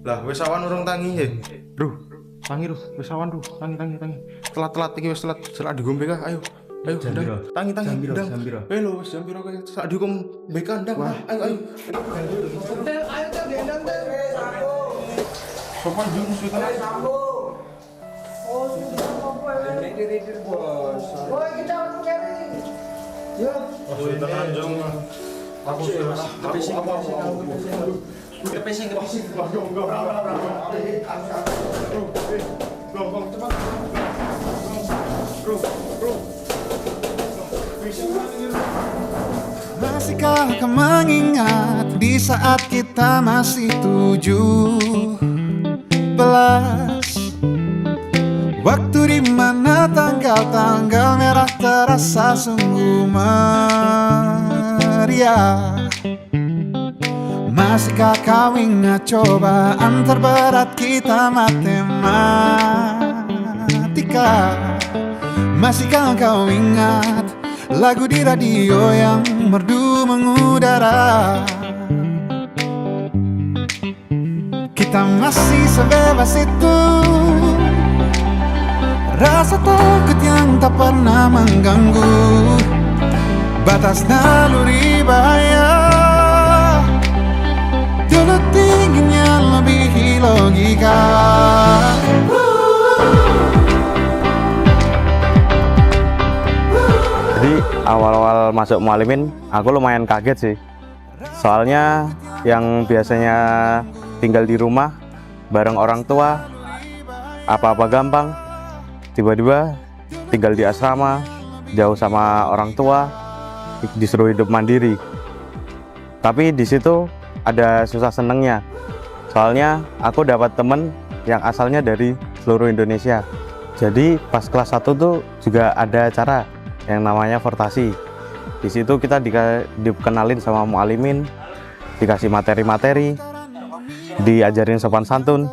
Lah wis awan urung tangi ya. Ruh, tangi ruh, wis awan ruh, tangi. Telat iki wis telat, selak digombe kah? Ayo. Ndang. Tangi. Ndang. Lho wis jam piro kowe sak dihukum BK ndang. Ayo. Ayo gendang teh. Sopan jurus itu kan. Oh, sudah apa ya? Ini bos. Oh, kita harus cari. Yo. Oh, itu kan jong. Aku sudah apa. Kepesing. Go cepat. Bro. Masihkah kau mengingat di saat kita masih 17? Waktu di mana tanggal-tanggal merah terasa sungguh meriah. Masihkah kau ingat cobaan terberat kita matematika? Masihkah kau ingat lagu di radio yang merdu mengudara? Kita masih sebebas itu, rasa takut yang tak pernah mengganggu batas naluri bahaya. Dulu tingginya lebih logika. Jadi awal-awal masuk Mualimin aku lumayan kaget sih. Soalnya yang biasanya tinggal di rumah bareng orang tua, apa-apa gampang, tiba-tiba tinggal di asrama, jauh sama orang tua, disuruh hidup mandiri. Tapi di situ ada susah senengnya. Soalnya aku dapat temen yang asalnya dari seluruh Indonesia. Jadi pas kelas 1 tuh juga ada acara yang namanya Fortasi. Di situ kita dikenalin sama Mualimin, dikasih materi-materi, diajarin sopan santun.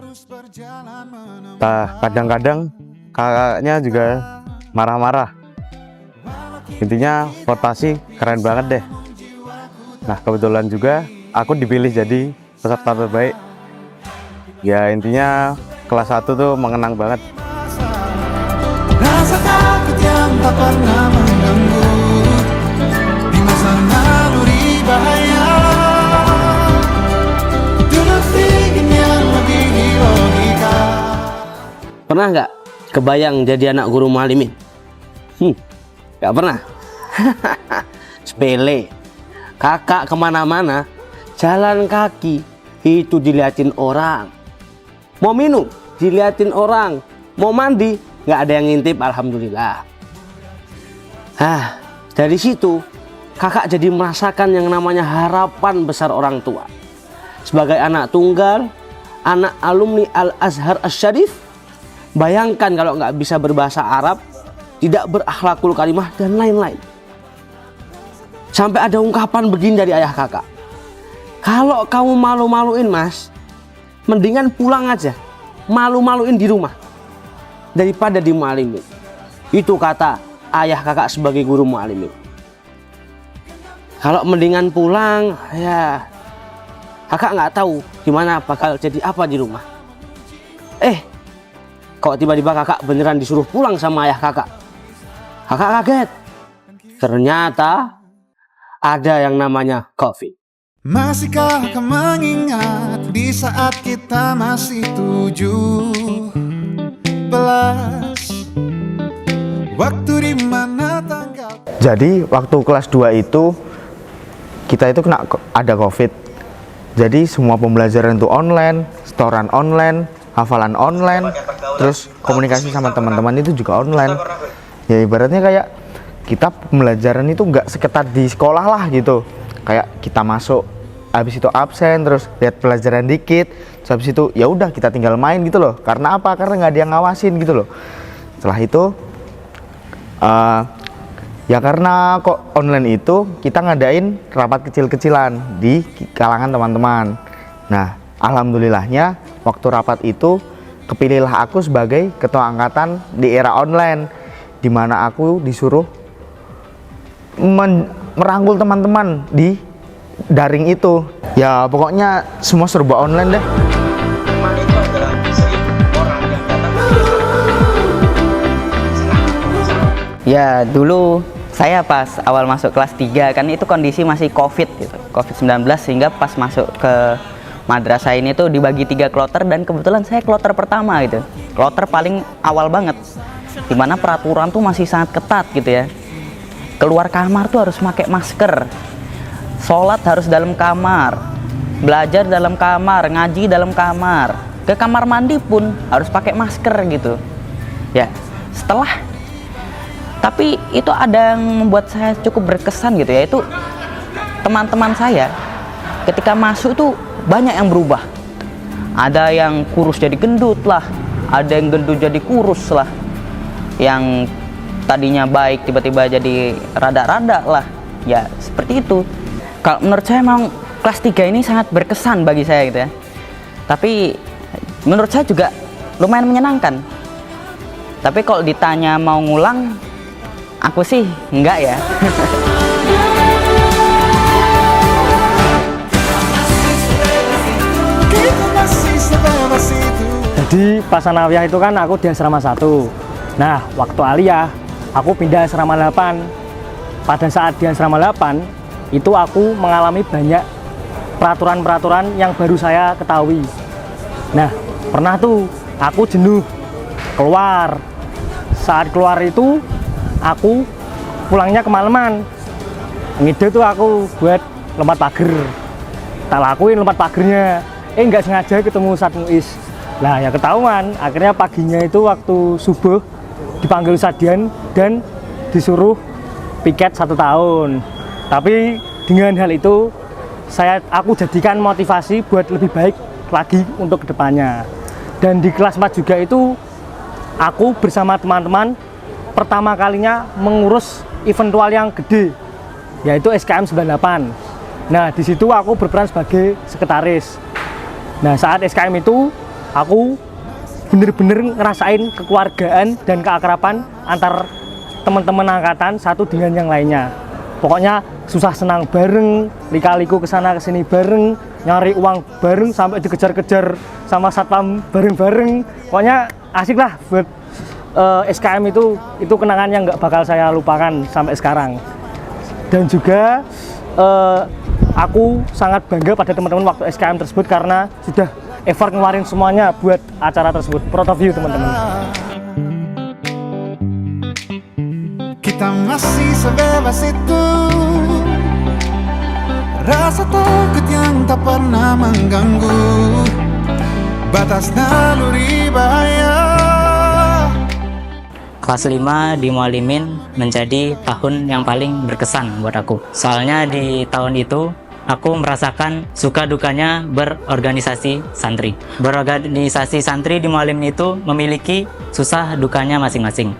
Kadang-kadang kakaknya juga marah-marah. Intinya Fortasi keren banget deh. Nah kebetulan juga aku dipilih jadi peserta terbaik. Ya intinya kelas 1 tuh mengenang banget. Rasa takut yang tak pernah mengganggu di masa naluri bahaya. Dulu tingginya lebih logika. Pernah nggak kebayang jadi anak guru Mualimin? Nggak pernah. Sepele. Kakak kemana-mana jalan kaki itu diliatin orang. Mau minum diliatin orang. Mau mandi nggak ada yang ngintip, alhamdulillah. Dari situ kakak jadi merasakan yang namanya harapan besar orang tua. Sebagai anak tunggal, anak alumni Al-Azhar Asy-Syarif, bayangkan kalau nggak bisa berbahasa Arab, tidak berakhlakul karimah dan lain-lain. Sampai ada ungkapan begini dari ayah kakak, kalau kamu malu-maluin mas, mendingan pulang aja, malu-maluin di rumah daripada di Mualimin. Itu kata ayah kakak sebagai guru Mualimin. Kalau mendingan pulang, ya kakak nggak tahu gimana bakal jadi apa di rumah. Kok tiba-tiba kakak beneran disuruh pulang sama ayah kakak. Kakak kaget. Ternyata ada yang namanya COVID. Masihkah kau mengingat di saat kita masih 17? Waktu di mana tanggal. Jadi waktu kelas 2 itu kita itu ada COVID. Jadi semua pembelajaran itu online, setoran online, hafalan online, terus komunikasi sama teman-teman itu juga online. Ya ibaratnya kayak kita pembelajaran itu nggak seketat di sekolah lah gitu. Kayak kita masuk, habis itu absen, terus lihat pelajaran dikit, terus habis itu ya udah kita tinggal main gitu loh. Karena apa? Karena nggak ada yang ngawasin gitu loh. Setelah itu Ya karena kok online itu kita ngadain rapat kecil-kecilan di kalangan teman-teman. Nah, alhamdulillahnya waktu rapat itu kepilihlah aku sebagai ketua angkatan di era online, di mana aku disuruh merangkul teman-teman di daring itu. Ya pokoknya semua serba online deh. Ya dulu saya pas awal masuk kelas 3 kan itu kondisi masih COVID gitu, COVID-19, sehingga pas masuk ke madrasah ini tuh dibagi 3 kloter dan kebetulan saya kloter pertama gitu, kloter paling awal banget, dimana peraturan tuh masih sangat ketat gitu ya. Keluar kamar tuh harus pakai masker, sholat harus dalam kamar, belajar dalam kamar, ngaji dalam kamar, ke kamar mandi pun harus pakai masker gitu ya. Tapi itu ada yang membuat saya cukup berkesan gitu ya, itu teman-teman saya ketika masuk tuh banyak yang berubah. Ada yang kurus jadi gendut lah, ada yang gendut jadi kurus lah, yang tadinya baik tiba-tiba jadi rada-rada lah, ya seperti itu. Kalau menurut saya memang kelas 3 ini sangat berkesan bagi saya gitu ya, tapi menurut saya juga lumayan menyenangkan. Tapi kalau ditanya mau ngulang, aku sih enggak ya. Jadi pas sanawiyah itu kan aku di asrama 1. Nah, waktu aliyah aku pindah asrama 8. Pada saat di asrama 8 itu aku mengalami banyak peraturan-peraturan yang baru saya ketahui. Nah, pernah tuh aku jenuh keluar. Saat keluar itu aku pulangnya kemalaman. Ngide tuh aku buat lompat pagar. Tak lakuin lompat pagernya. Nggak sengaja ketemu Ustadz Muiz. Nah ya ketahuan. Akhirnya paginya itu waktu subuh dipanggil Sadian dan disuruh piket 1 tahun. Tapi dengan hal itu aku jadikan motivasi buat lebih baik lagi untuk kedepannya. Dan di kelas 4 juga itu aku bersama teman-teman pertama kalinya mengurus eventual yang gede, yaitu SKM 98. Nah, di situ aku berperan sebagai sekretaris. Nah, saat SKM itu aku bener-bener ngerasain kekeluargaan dan keakraban antar teman-teman angkatan satu dengan yang lainnya. Pokoknya susah senang bareng, lika-liku kesana kesini bareng, nyari uang bareng sampai dikejar-kejar sama satpam bareng-bareng. Pokoknya asik lah buat SKM itu kenangan yang nggak bakal saya lupakan sampai sekarang. Dan juga aku sangat bangga pada teman-teman waktu SKM tersebut karena sudah effort ngeluarin semuanya buat acara tersebut. Proud of you teman-teman. Kita masih sebebas itu, rasa takut yang tak pernah mengganggu batas naluri bahaya. Kelas 5 di Mualimin menjadi tahun yang paling berkesan buat aku. Soalnya di tahun itu aku merasakan suka dukanya berorganisasi santri. Berorganisasi santri di Mualimin itu memiliki susah dukanya masing-masing.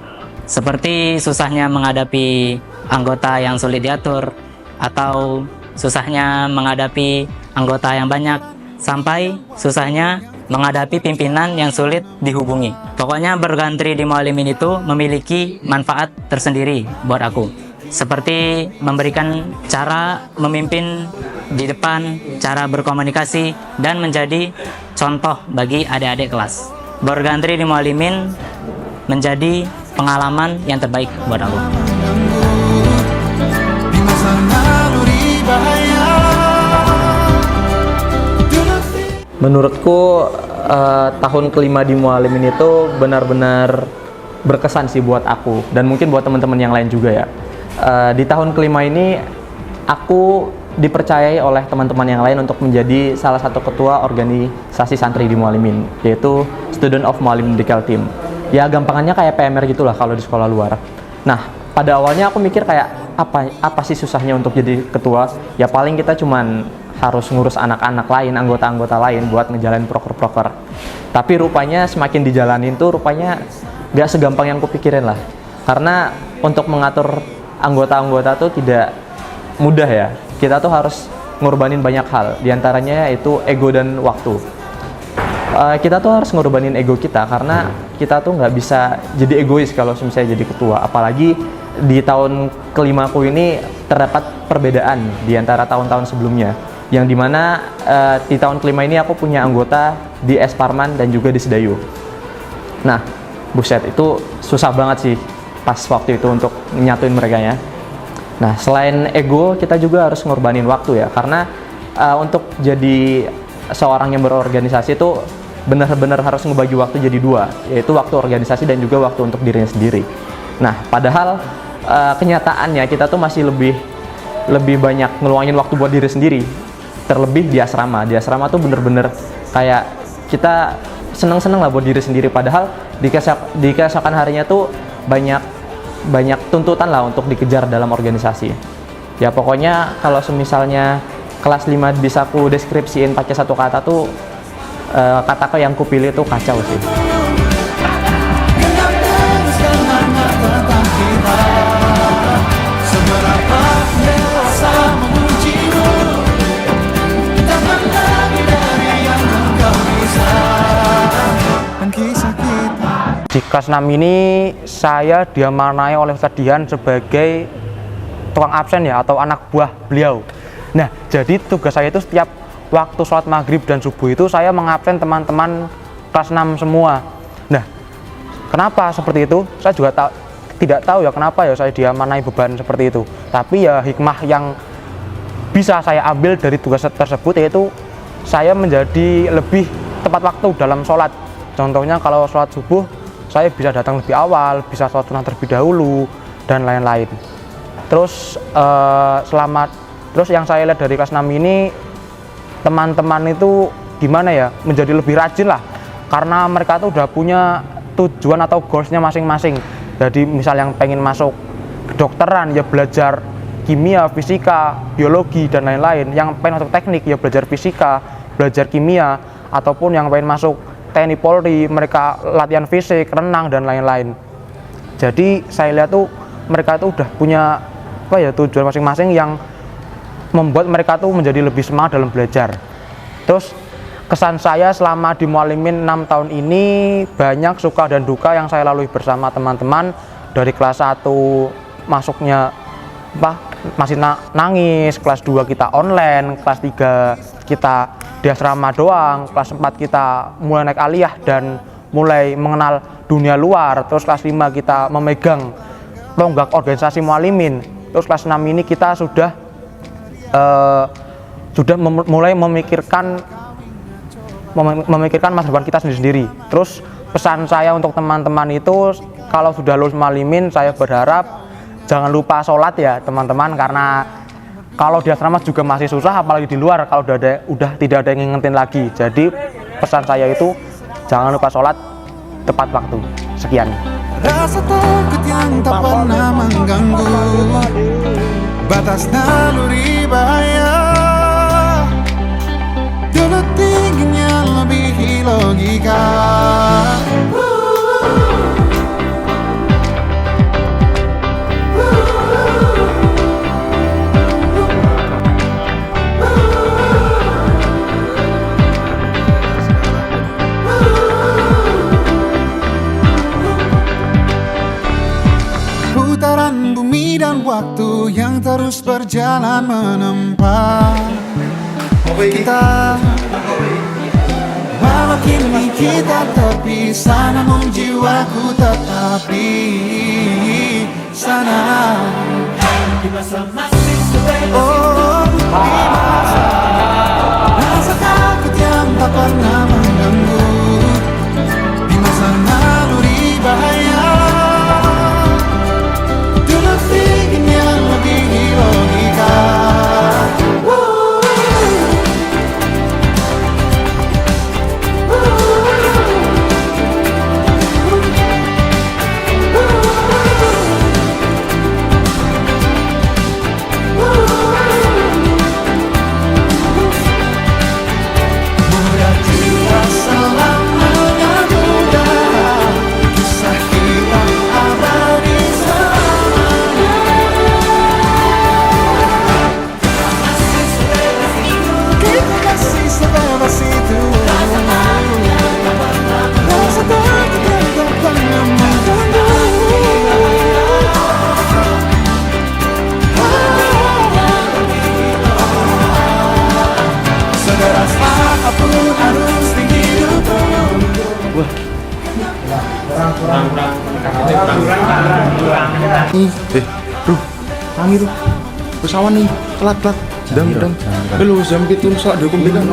Seperti susahnya menghadapi anggota yang sulit diatur, atau susahnya menghadapi anggota yang banyak, sampai susahnya menghadapi pimpinan yang sulit dihubungi. Pokoknya bergantri di Mualimin itu memiliki manfaat tersendiri buat aku. Seperti memberikan cara memimpin di depan, cara berkomunikasi, dan menjadi contoh bagi adik-adik kelas. Bergantri di Mualimin menjadi pengalaman yang terbaik buat aku. Di masa naluri bahaya. Menurutku tahun kelima di Mualimin itu benar-benar berkesan sih buat aku dan mungkin buat teman-teman yang lain juga ya. Di tahun kelima ini aku dipercayai oleh teman-teman yang lain untuk menjadi salah satu ketua organisasi santri di Mualimin, yaitu Student of Mualimin Medical Team. Ya gampangannya kayak PMR gitulah kalau di sekolah luar. Nah, pada awalnya aku mikir kayak apa sih susahnya untuk jadi ketua? Ya paling kita cuman harus ngurus anak-anak lain, anggota-anggota lain buat ngejalanin proker-proker. Tapi rupanya semakin dijalanin tuh rupanya gak segampang yang kupikirin lah. Karena untuk mengatur anggota-anggota tuh tidak mudah ya. Kita tuh harus ngorbanin banyak hal, diantaranya yaitu ego dan waktu. Kita tuh harus ngorbanin ego kita karena kita tuh nggak bisa jadi egois kalau misalnya jadi ketua. Apalagi di tahun kelimaku ini terdapat perbedaan di antara tahun-tahun sebelumnya, yang dimana di tahun kelima ini aku punya anggota di Esparman dan juga di Sedayu. Nah, buset, itu susah banget sih pas waktu itu untuk nyatuin mereka ya. Nah, selain ego, kita juga harus ngorbanin waktu ya, karena untuk jadi seorang yang berorganisasi itu benar-benar harus ngebagi waktu jadi dua, yaitu waktu organisasi dan juga waktu untuk dirinya sendiri. Nah, padahal kenyataannya kita tuh masih lebih banyak ngeluangin waktu buat diri sendiri, terlebih di asrama. Di asrama tuh bener-bener kayak kita seneng-seneng lah buat diri sendiri, padahal di keesokan harinya tuh banyak tuntutan lah untuk dikejar dalam organisasi. Ya pokoknya kalau semisalnya kelas 5 bisa ku deskripsiin pakai satu kata tuh, kata yang kupilih tuh kacau sih. Genap teruskan hangat tentang kita, seberapa dewasa memujimu, takkan lagi dari yang engkau bisa, dan kisah kita. Di kelas 6 ini saya diamanai oleh Ustadz Dian sebagai tukang absen ya, atau anak buah beliau. Nah, jadi tugas saya itu setiap waktu sholat maghrib dan subuh itu saya mengabsen teman-teman kelas 6 semua. Nah, kenapa seperti itu? Saya juga tidak tahu ya kenapa ya saya diamanai beban seperti itu. Tapi ya hikmah yang bisa saya ambil dari tugas tersebut yaitu saya menjadi lebih tepat waktu dalam sholat. Contohnya kalau sholat subuh, saya bisa datang lebih awal, bisa sholat sunnah terlebih dahulu, dan lain-lain. Terus terus yang saya lihat dari kelas 6 ini, teman-teman itu gimana ya, menjadi lebih rajin lah, karena mereka tuh udah punya tujuan atau goalsnya masing-masing. Jadi misal yang pengen masuk kedokteran ya belajar kimia, fisika, biologi, dan lain-lain. Yang pengen masuk teknik ya belajar fisika, belajar kimia, ataupun yang pengen masuk TNI Polri, mereka latihan fisik, renang, dan lain-lain. Jadi saya lihat tuh mereka tuh udah punya tujuan masing-masing yang membuat mereka tuh menjadi lebih semangat dalam belajar. Terus kesan saya selama di Mualimin 6 tahun ini, banyak suka dan duka yang saya lalui bersama teman-teman. Dari kelas 1 masuknya masih nangis, kelas 2 kita online, kelas 3 kita di asrama doang, kelas 4 kita mulai naik aliyah dan mulai mengenal dunia luar. Terus kelas 5 kita memegang tonggak organisasi Mualimin. Terus kelas 6 ini kita sudah mulai memikirkan masa depan kita sendiri-sendiri. Terus pesan saya untuk teman-teman itu, kalau sudah lulus Mualimin, saya berharap jangan lupa sholat ya teman-teman, karena kalau di asrama juga masih susah, apalagi di luar kalau udah tidak ada yang ngingetin lagi. Jadi pesan saya itu jangan lupa sholat tepat waktu. Sekian. Rasa takut yang tak pernah mengganggu, batas naluri bahaya, dulu tingginya lebih logika. Putaran bumi dan waktu yang terus berjalan menempa kita. Walau kini kita terpisah, namun jiwaku tetap di sana. Oh, rasa takut yang tak pernah mengganggu, di masa naluri bahaya, dulu tingginya lebih logika. Mudah Ruh, tangi ruh. Wis awan nih, telat. Dang. Lu jam 7 sak dihukum bilang.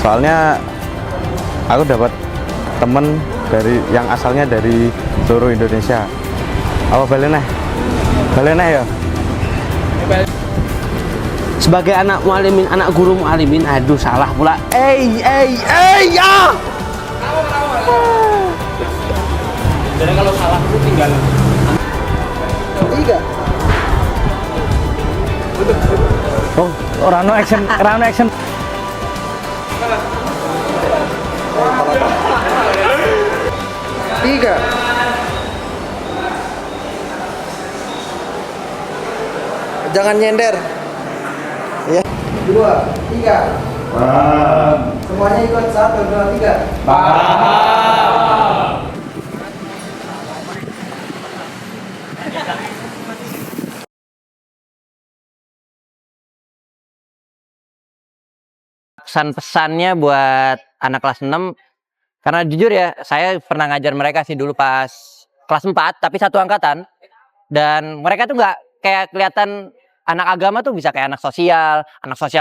Soalnya aku dapat temen dari yang asalnya dari seluruh Indonesia. Apa baleneh ya? Sebagai anak mualimin, anak guru mualimin, aduh salah pula. Ya. Jadi kalau salah itu tinggal Oh, Rano action. Jangan nyender. Ya. 2, 3. Semuanya ikut 1, 2, 3. Pesan-pesannya buat anak kelas 6, karena jujur ya, saya pernah ngajar mereka sih dulu pas kelas 4, tapi satu angkatan. Dan mereka tuh nggak kayak kelihatan anak agama tuh bisa kayak anak sosial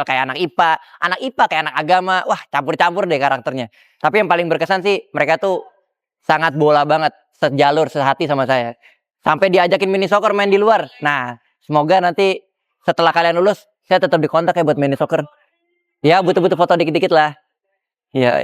kayak anak IPA kayak anak agama. Wah, campur-campur deh karakternya. Tapi yang paling berkesan sih, mereka tuh sangat bola banget, sejalur, sehati sama saya. Sampai diajakin mini soccer main di luar. Nah, semoga nanti setelah kalian lulus, saya tetap dikontak ya buat mini soccer. Ya, butuh foto dikit-dikit lah. Ya.